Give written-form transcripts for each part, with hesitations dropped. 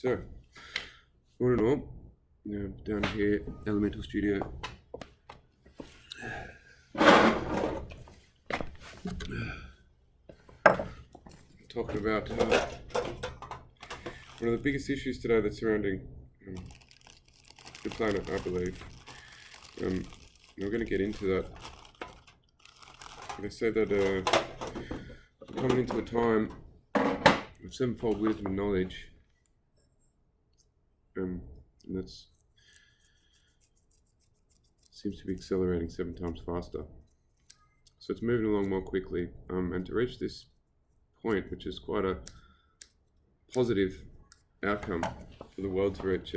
So, all in all, down here, Elemental Studio. Talking about one of the biggest issues today that's surrounding the planet, I believe. We're going to get into that. They say that we're coming into a time of sevenfold wisdom and knowledge. And that's seems to be accelerating 7 times faster. So it's moving along more quickly. And to reach this point, which is quite a positive outcome for the world to reach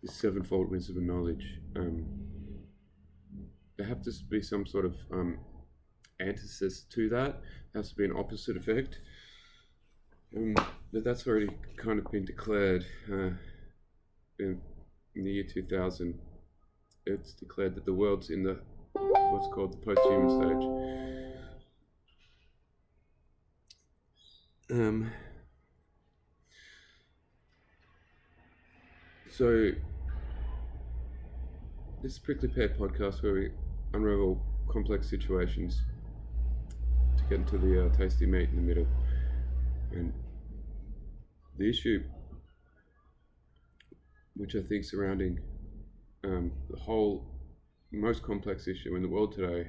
this sevenfold wisdom and knowledge, there have to be some sort of antithesis to that. There has to be an opposite effect. But that's already kind of been declared in the year 2000. It's declared that the world's in the what's called the post-human stage. So this is Prickely Pear podcast where we unravel complex situations to get into the tasty meat in the middle. And the issue, which I think surrounding the whole most complex issue in the world today,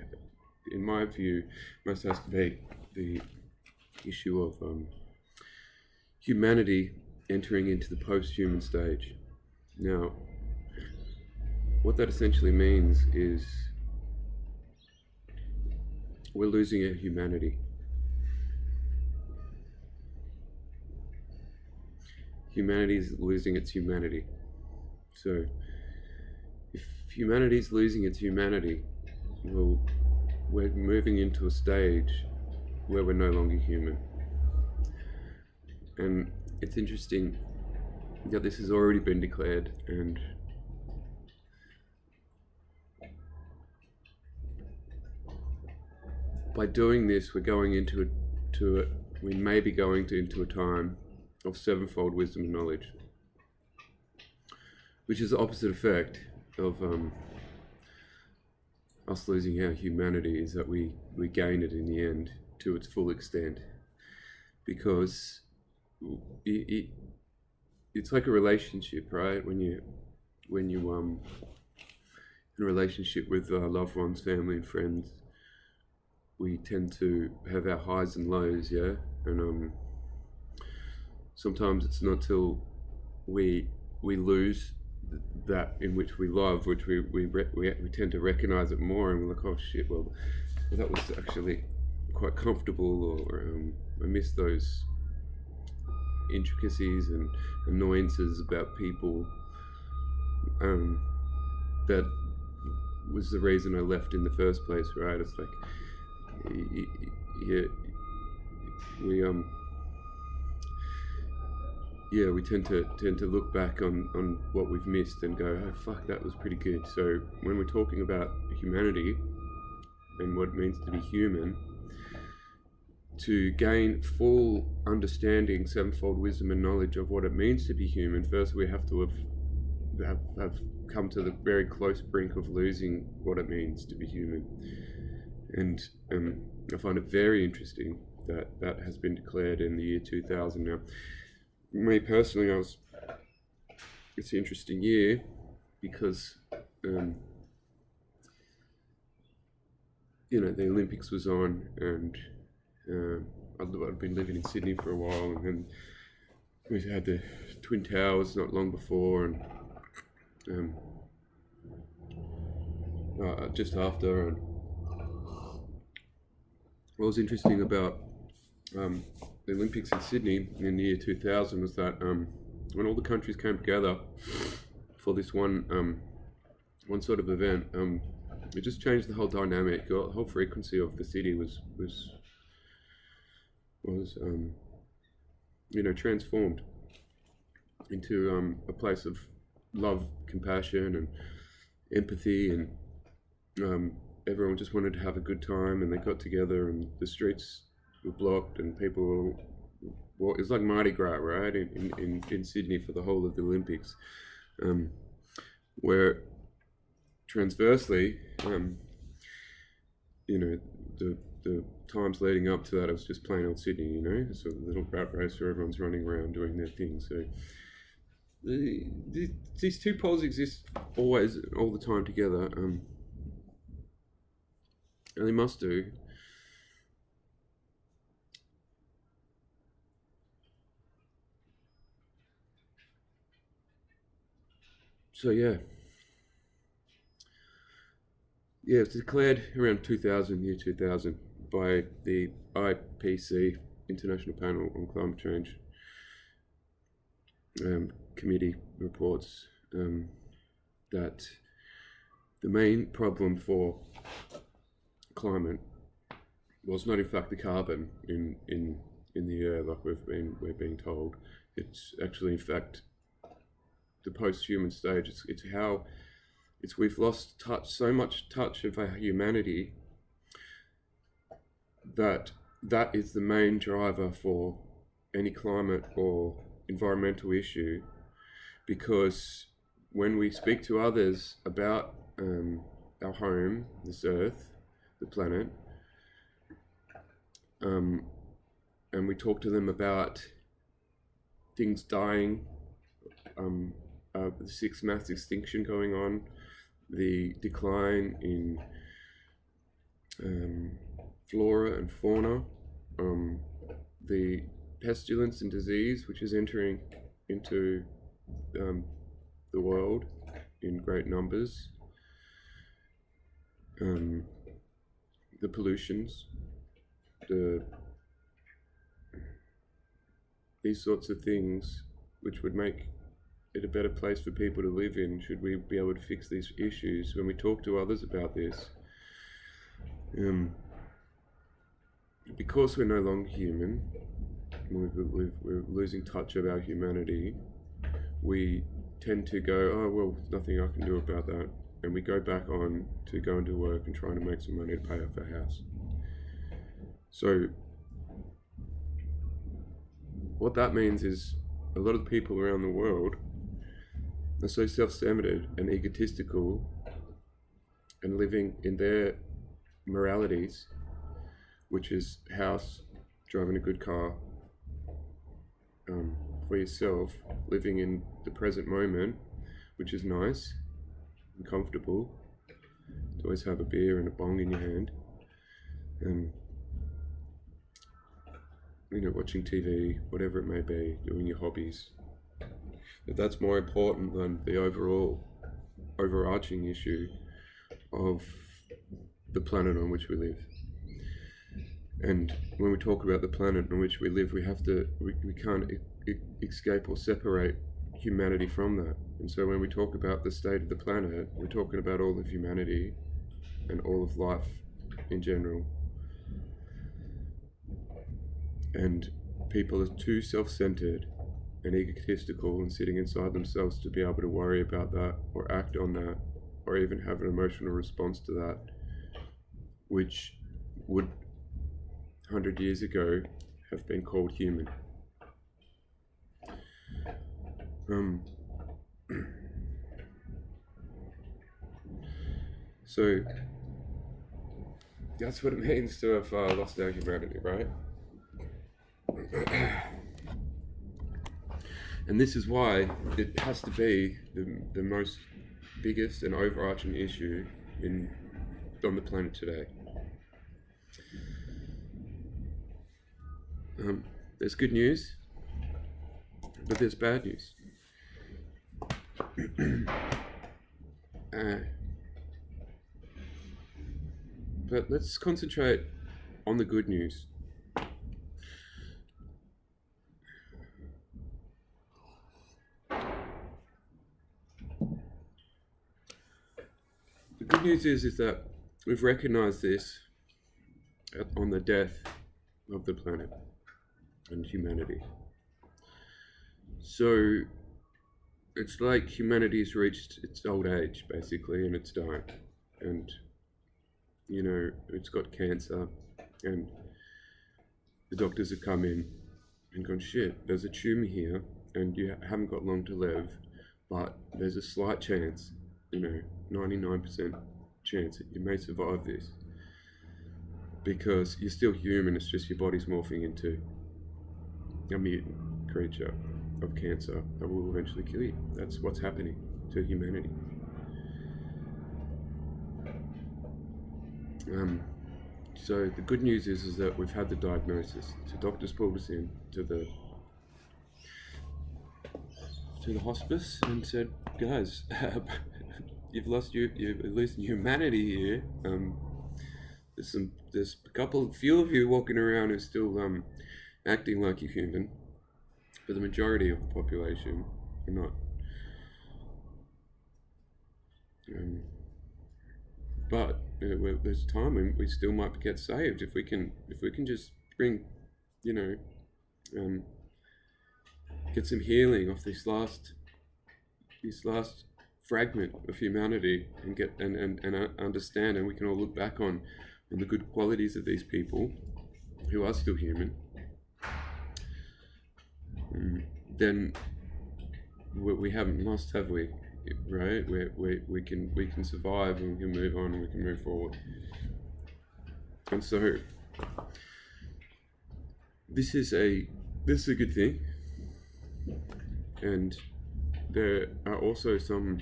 in my view, most has to be the issue of humanity entering into the post-human stage. Now, what that essentially means is we're losing our humanity. Humanity is losing its humanity. So, if humanity is losing its humanity, well, we're moving into a stage where we're no longer human. And it's interesting that this has already been declared, and by doing this, we're going into we may be going into a time of sevenfold wisdom and knowledge, which is the opposite effect of us losing our humanity, is that we gain it in the end to its full extent, because it's like a relationship, right? When you in a relationship with loved ones, family and friends, we tend to have our highs and lows, yeah, and sometimes it's not till we lose that in which we love, which we tend to recognize it more, and we're like, oh shit, well that was actually quite comfortable, or I miss those intricacies and annoyances about people. That was the reason I left in the first place, right? It's like, we tend to look back on what we've missed and go, oh fuck, that was pretty good. So when we're talking about humanity and what it means to be human, to gain full understanding, sevenfold wisdom and knowledge of what it means to be human, first we have to have come to the very close brink of losing what it means to be human. And I find it very interesting that that has been declared in the year 2000. Now, me personally, it's an interesting year because the Olympics was on, and I'd been living in Sydney for a while, and then we had the Twin Towers not long before, and just after. And what was interesting about the Olympics in Sydney in the year 2000 was that when all the countries came together for this one sort of event, it just changed the whole dynamic. The whole frequency of the city was transformed into a place of love, compassion, and empathy, and everyone just wanted to have a good time, and they got together, and the streets were blocked, and people well, it's like Mardi Gras, right, in Sydney for the whole of the Olympics, where transversely, you know, the times leading up to that, it was just plain old Sydney, you know, so a little rat race where everyone's running around doing their thing. So these two poles exist always, all the time together, and they must do. So yeah, it's declared around 2000, year 2000, by the IPC, International Panel on Climate Change, committee reports that the main problem for climate was not in fact the carbon in the air like we're being told. It's actually in fact the post-human stage. It's how we've lost so much touch of our humanity that is the main driver for any climate or environmental issue, because when we speak to others about our home, this earth, the planet, and we talk to them about things dying, the sixth mass extinction going on, the decline in flora and fauna, the pestilence and disease which is entering into the world in great numbers, the pollutions, these sorts of things which would make it a better place for people to live in. Should we be able to fix these issues? When we talk to others about this, because we're no longer human, we're losing touch of our humanity, we tend to go, oh well, there's nothing I can do about that, and we go back on to going to work and trying to make some money to pay off our house. So what that means is a lot of the people around the world are so self-centered and egotistical and living in their moralities, which is house, driving a good car, for yourself, living in the present moment, which is nice and comfortable, to always have a beer and a bong in your hand, and watching TV, whatever it may be, doing your hobbies. But that's more important than the overarching issue of the planet on which we live. And when we talk about the planet on which we live, we can't escape or separate humanity from that. And so when we talk about the state of the planet, we're talking about all of humanity and all of life in general. And people are too self-centered and egotistical and sitting inside themselves to be able to worry about that or act on that or even have an emotional response to that, which would 100 years ago have been called human. So that's what it means to have lost our humanity, right? And this is why it has to be the most biggest and overarching issue on the planet today. There's good news, but there's bad news. But let's concentrate on the good news. The good news is that we've recognized this on the death of the planet and humanity. So it's like humanity's reached its old age, basically, and it's dying. And, it's got cancer, and the doctors have come in and gone, shit, there's a tumour here and you haven't got long to live, but there's a slight chance, 99% chance that you may survive this because you're still human, it's just your body's morphing into a mutant creature of cancer that will eventually kill you. That's what's happening to humanity. So the good news is that we've had the diagnosis. So doctors pulled us in to the hospice and said, guys, you've lost humanity here. There's a few of you walking around who are still acting like you're human, but the majority of the population are not. But there's time when we still might get saved if we can just bring, get some healing off this last fragment of humanity and get and understand, and we can all look back on the good qualities of these people who are still human. Then we haven't lost, have we? Right? We can survive and we can move on and we can move forward. And so this is a good thing. And there are also some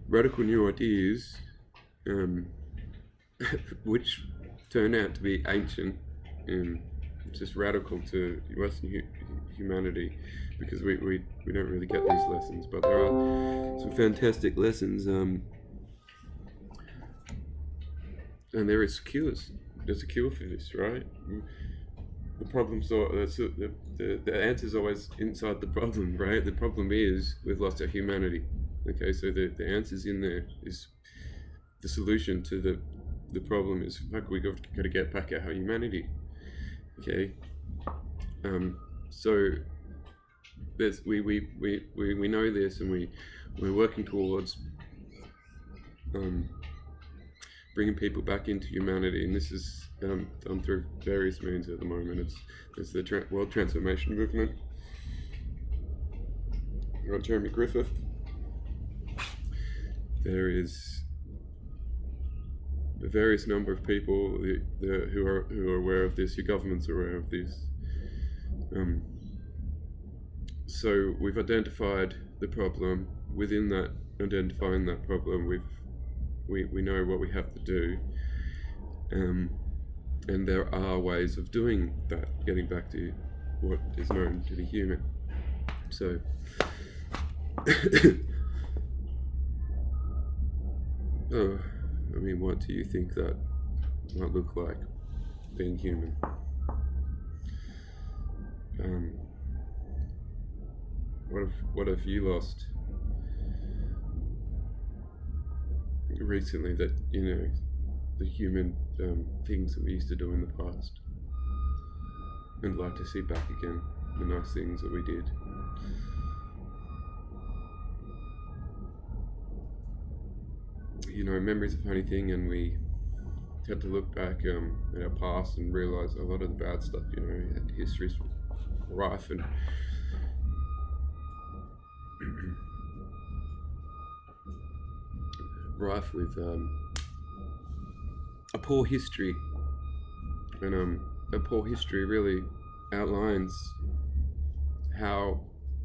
radical new ideas which turn out to be ancient and just radical to Western humanity, because we don't really get these lessons, but there are some fantastic lessons, and there is cures. There's a cure for this, right? The problem's the answer's always inside the problem, right? The problem is we've lost our humanity. Okay, so the answer's in there. Is the solution to the problem is, fuck, we got to get back our humanity. Okay, so there's we know this, and we're working towards bringing people back into humanity, and this is done through various means at the moment. It's the World Transformation Movement. You've got Jeremy Griffith. There is a various number of people who are aware of this. Your government's aware of this. So we've identified the problem. Within that, identifying that problem, we know what we have to do, and there are ways of doing that, getting back to what is known to be human. So what do you think that might look like, being human? What have you lost recently that, the human things that we used to do in the past, and like to see back again, the nice things that we did? Memory's a funny thing, and we had to look back at our past and realize a lot of the bad stuff, history's rife and rife with a poor history, and a poor history really outlines how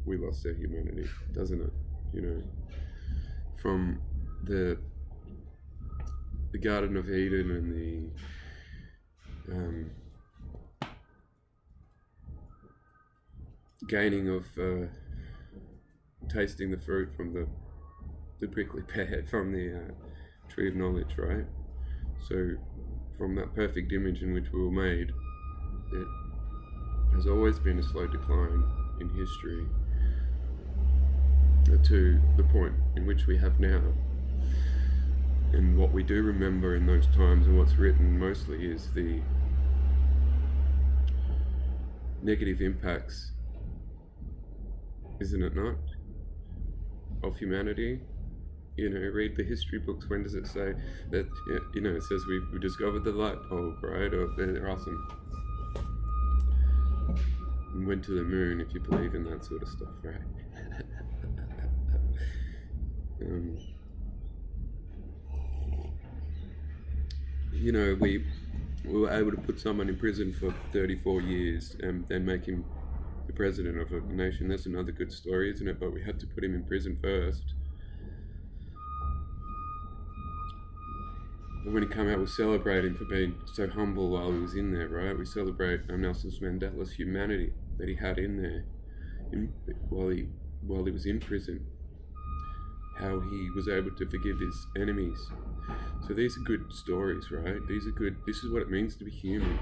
we lost our humanity, doesn't it? From the Garden of Eden and the gaining of tasting the fruit from the prickly pear, from the tree of knowledge, right? So from that perfect image in which we were made, it has always been a slow decline in history to the point in which we have now. And what we do remember in those times, and what's written mostly, is the negative impacts, isn't it not, of humanity? Read the history books. When does it say that, it says we discovered the light bulb, right? Or there are some and went to the moon, if you believe in that sort of stuff, right? You know, we were able to put someone in prison for 34 years and then make him the president of a nation. That's another good story, isn't it? But we had to put him in prison first. But when he came out, we celebrate him for being so humble while he was in there, right? We celebrate Nelson Mandela's humanity that he had in there while he was in prison. How he was able to forgive his enemies. So these are good stories, right? These are good. This is what it means to be human.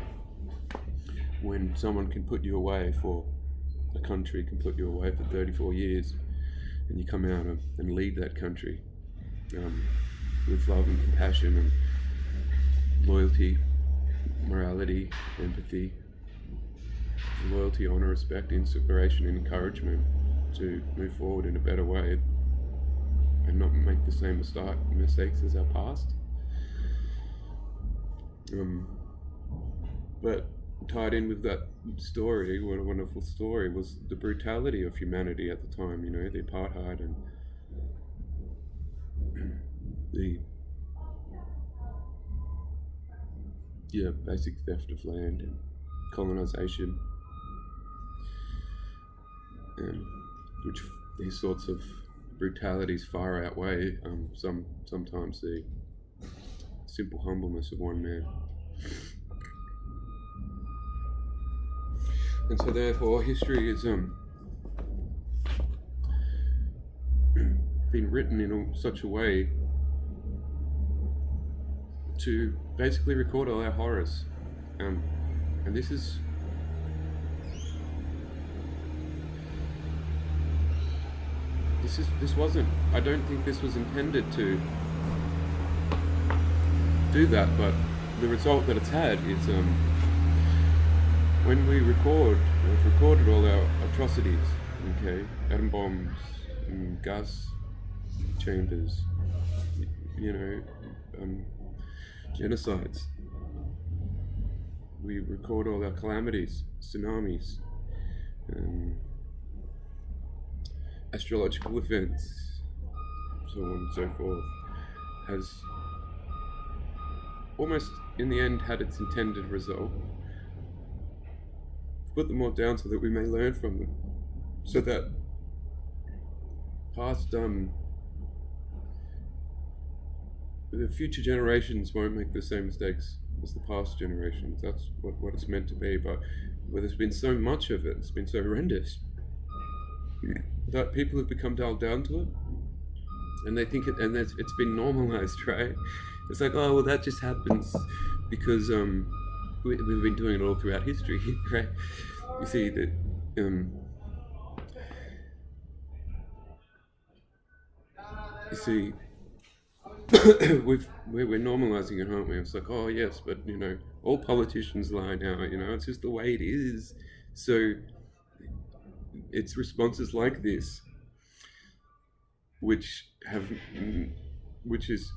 When someone can put you away for a country, can put you away for 34 years, and you come out and lead that country with love and compassion and loyalty, morality, empathy, loyalty, honor, respect, inspiration, and encouragement to move forward in a better way and not make the same mistakes as our past. But tied in with that story, what a wonderful story, was the brutality of humanity at the time, you know, the apartheid and the basic theft of land and colonization, which these sorts of brutalities far outweigh sometimes the simple humbleness of one man. And so therefore history is been written in such a way to basically record all our horrors, and this wasn't, I don't think this was intended to do that, but the result that it's had is when we've recorded all our atrocities, okay, atom bombs and gas chambers, you know, genocides. We record all our calamities, tsunamis, astrological events, so on and so forth, has almost in the end had its intended result. Put them all down so that we may learn from them, so that the future generations won't make the same mistakes as the past generations. That's what it's meant to be. But where there's been so much of it, it's been so horrendous that people have become dialed down to it, and they think it's been normalized, right? It's like, oh well, that just happens because we've been doing it all throughout history, right? You see that we're normalizing it, aren't we? It's like, oh yes, but you know, all politicians lie now, you know, it's just the way it is. So it's responses like this which is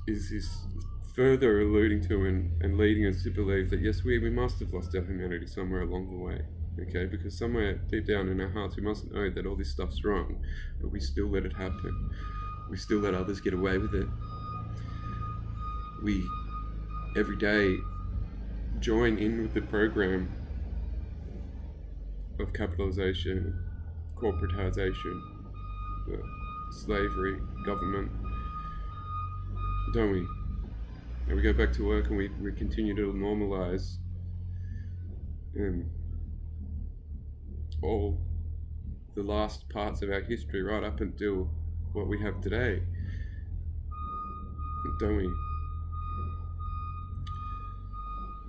further alluding to and leading us to believe that yes, we must have lost our humanity somewhere along the way, okay? Because somewhere deep down in our hearts we must know that all this stuff's wrong, but we still let it happen. We still let others get away with it. We every day join in with the program of capitalization, corporatization, slavery, government, don't we? And we go back to work and we continue to normalize all the last parts of our history right up until what we have today, don't we?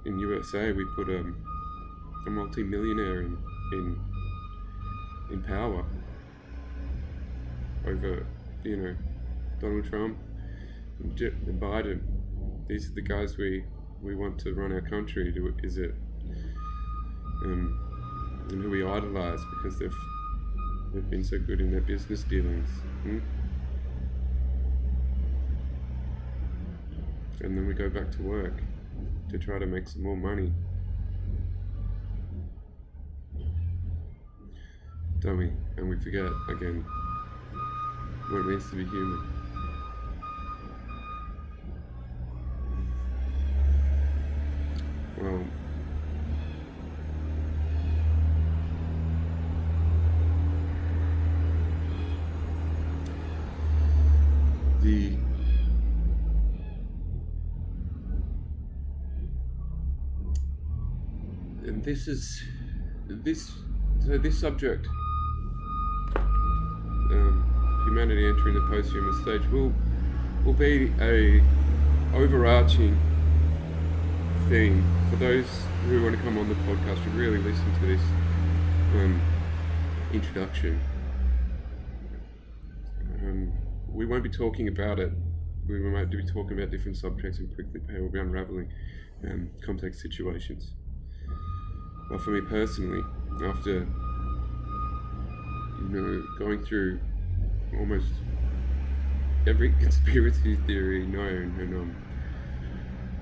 In USA, we put a multi-millionaire in power over, you know, Donald Trump and Biden. These are the guys we want to run our country. And who we idolize because they've been so good in their business dealings. And then we go back to work to try to make some more money. don't we? And we forget again what it means to be human. Well, and this subject, humanity entering the post-human stage, will be a overarching theme for those who want to come on the podcast to really listen to this introduction. We won't be talking about it. We might be talking about different subjects in Prickly Pear. We'll be unraveling complex situations. But for me personally, after going through almost every conspiracy theory known and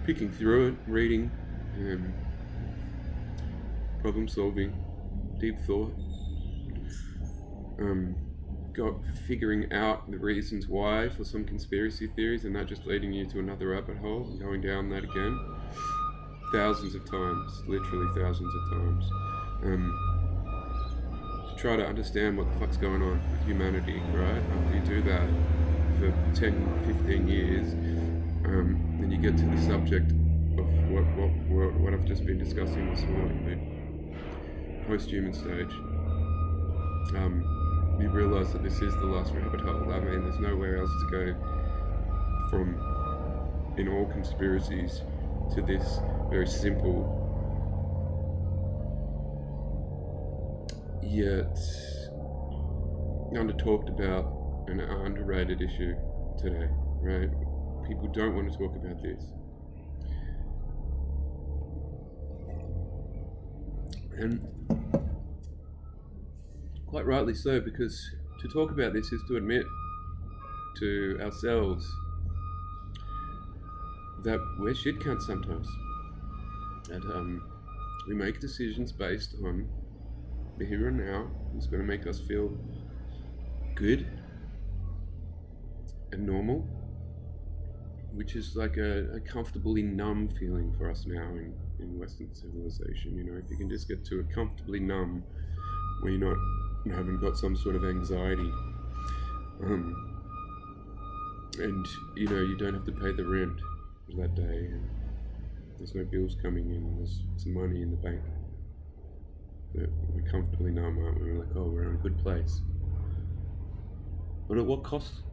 picking through it, reading, problem solving, deep thought, figuring out the reasons why for some conspiracy theories, and that just leading you to another rabbit hole and going down that again thousands of times, literally thousands of times, to try to understand what the fuck's going on with humanity, right? After you do that for 10, 15 years, then you get to the subject of what I've just been discussing this morning, the post-human stage. You realise that this is the last rabbit hole. I mean, there's nowhere else to go from, in all conspiracies, to this very simple yet under-talked about and underrated issue today, right? People don't want to talk about this. And quite rightly so, because to talk about this is to admit to ourselves that we're shit cunts sometimes. That we make decisions based on the here and now. It's going to make us feel good and normal, which is like a comfortably numb feeling for us now in Western civilization. If you can just get to a comfortably numb, where you haven't got some sort of anxiety, and you don't have to pay the rent for that day, and there's no bills coming in, and there's some money in the bank. That we're comfortably numb, aren't we? We're like, oh, we're in a good place. But at what cost?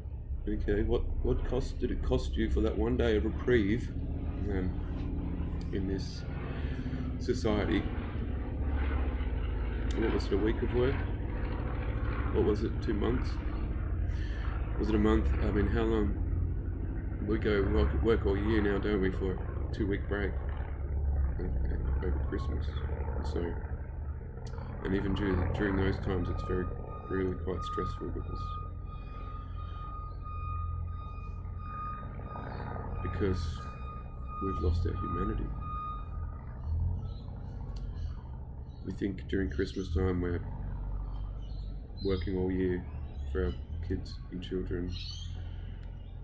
Okay, what cost did it cost you for that one day of reprieve in this society? What was it, a week of work? What was it, 2 months? Was it a month? I mean, how long? We go work all year now, don't we, for a 2-week break over Christmas. So, and even during those times, it's really quite stressful because we've lost our humanity. We think during Christmas time we're working all year for our kids and children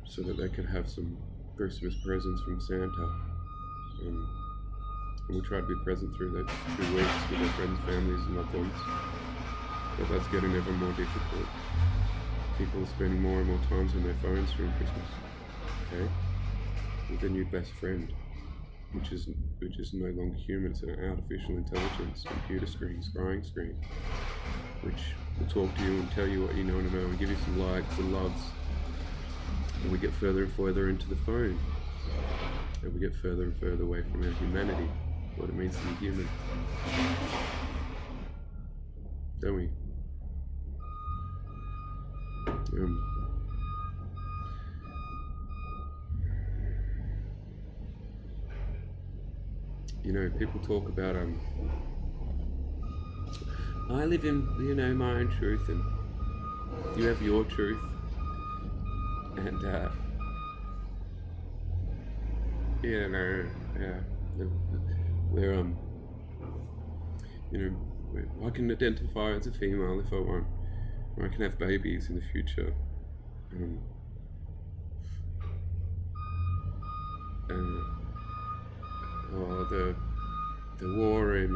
so that they can have some Christmas presents from Santa. And we try to be present through those 2 weeks with our friends, families and loved ones. But that's getting ever more difficult. People are spending more and more times on their phones during Christmas. Okay? With their new best friend, which is no longer human. It's an artificial intelligence, computer screen, scrying screen, which will talk to you and tell you what you know and give you some likes and loves. And we get further and further into the phone, and we get further and further away from our humanity, what it means to be human, don't we? People talk about I live in my own truth, and you have your truth, and we're I can identify as a female if I want, or I can have babies in the future. Or the war in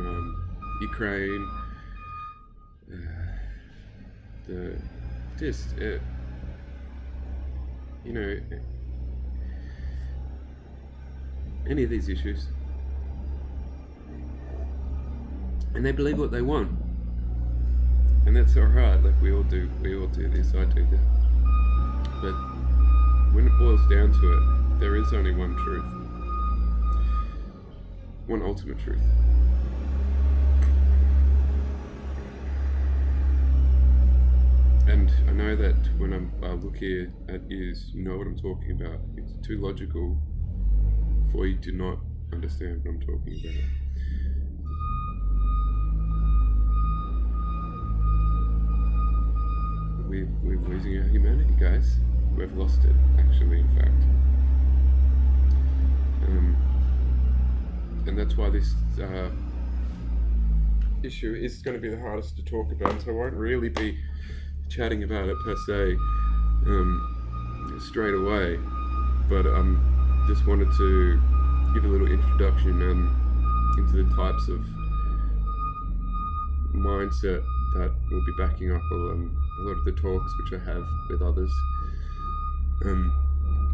Ukraine, the just you know, any of these issues, and they believe what they want, and that's alright. Like we all do this. I do that, but when it boils down to it, there is only one truth, one ultimate truth. And I know that when I look here at you, you know what I'm talking about. It's too logical for you to not understand what I'm talking about. We're losing our humanity, guys. We've lost it, actually, in fact. And that's why this issue is going to be the hardest to talk about, so I won't really be chatting about it per se straight away, but just wanted to give a little introduction into the types of mindset that will be backing up a lot of the talks which I have with others.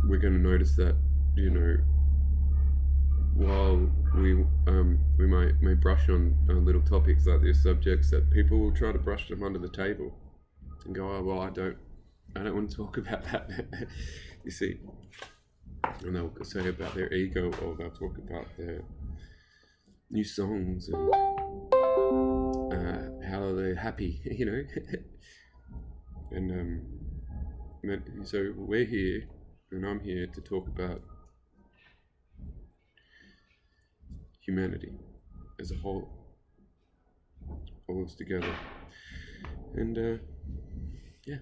We're going to notice that, you know, while we may brush on little topics like these subjects, that people will try to brush them under the table and go, oh well, I don't want to talk about that. You see, and they'll say about their ego, or they'll talk about their new songs and how they're happy, you know. And so we're here, and I'm here to talk about humanity as a whole, all of us together, and yeah.